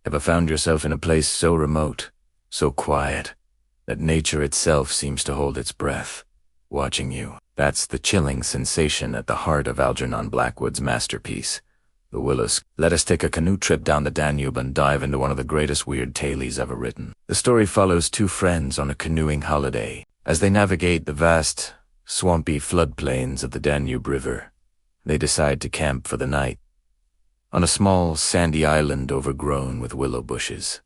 Ever found yourself in a place so remote, so quiet, that nature itself seems to hold its breath, watching you? That's the chilling sensation at the heart of Algernon Blackwood's masterpiece, The Willows. Let us take a canoe trip down the Danube and dive into one of the greatest weird tales ever written. The story follows two friends on a canoeing holiday. As they navigate the vast, swampy floodplains of the Danube River, they decide to camp for the night on a small, sandy island overgrown with willow bushes.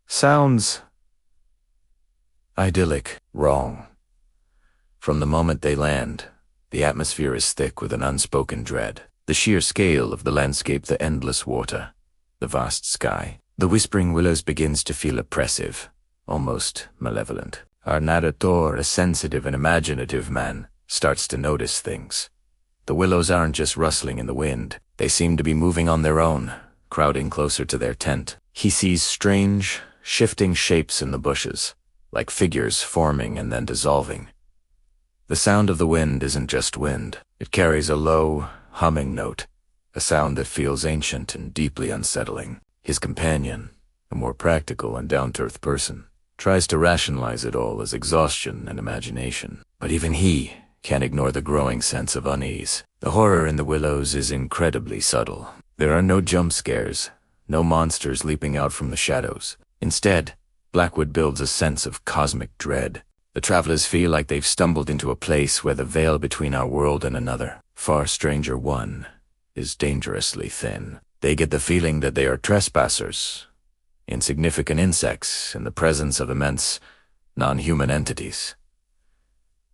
Sounds idyllic. Wrong. From the moment they land, the atmosphere is thick with an unspoken dread. The sheer scale of the landscape, the endless water, the vast sky. The whispering willows begins to feel oppressive, almost malevolent. Our narrator, a sensitive and imaginative man, starts to notice things. The willows aren't just rustling in the wind. They seem to be moving on their own, crowding closer to their tent. He sees strange, shifting shapes in the bushes, like figures forming and then dissolving. The sound of the wind isn't just wind. It carries a low, humming note, a sound that feels ancient and deeply unsettling. His companion, a more practical and down-to-earth person, tries to rationalize it all as exhaustion and imagination. But even he can't ignore the growing sense of unease. The horror in the willows is incredibly subtle. There are no jump scares, no monsters leaping out from the shadows. Instead, Blackwood builds a sense of cosmic dread. The travelers feel like they've stumbled into a place where the veil between our world and another, far stranger one, is dangerously thin. They get the feeling that they are trespassers, insignificant insects in the presence of immense, non-human entities.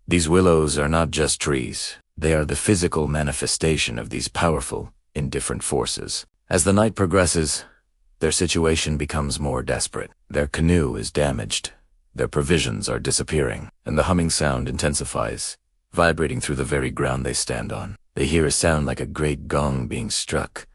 These willows are not just trees. They are the physical manifestation of these powerful, indifferent forces. As the night progresses, their situation becomes more desperate. Their canoe is damaged. Their provisions are disappearing, and the humming sound intensifies, vibrating through the very ground they stand on. They hear a sound like a great gong being struck,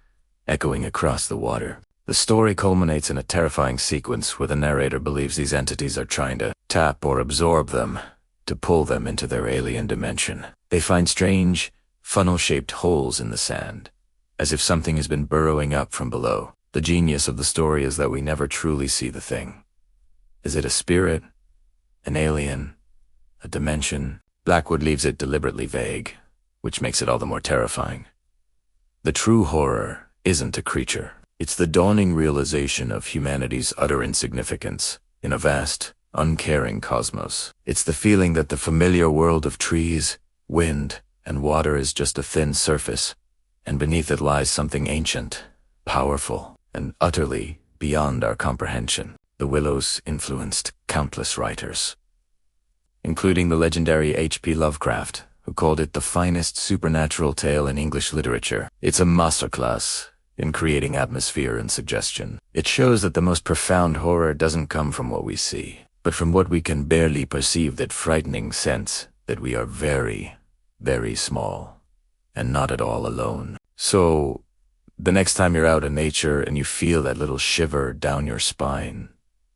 echoing across the water. The story culminates in a terrifying sequence where the narrator believes these entities are trying to tap or absorb them, to pull them into their alien dimension. They find strange, funnel-shaped holes in the sand, as if something has been burrowing up from below. The genius of the story is that we never truly see the thing. Is it a spirit? An alien? A dimension? Blackwood leaves it deliberately vague, which makes it all the more terrifying. The true horror isn't a creature. It's the dawning realization of humanity's utter insignificance in a vast, uncaring cosmos. It's the feeling that the familiar world of trees, wind, and water is just a thin surface, and beneath it lies something ancient, powerful, and utterly beyond our comprehension. The Willows influenced countless writers, including the legendary H.P. Lovecraft, who called it the finest supernatural tale in English literature. It's a masterclass in creating atmosphere and suggestion. It shows that the most profound horror doesn't come from what we see, but from what we can barely perceive, that frightening sense that we are very, very small and not at all alone. So, the next time you're out in nature and you feel that little shiver down your spine,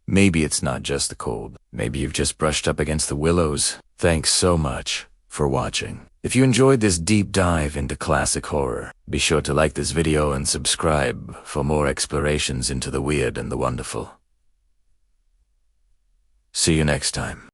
maybe it's not just the cold. Maybe you've just brushed up against the willows. Thanks so much for watching. If you enjoyed this deep dive into classic horror, be sure to like this video and subscribe for more explorations into the weird and the wonderful. See you next time.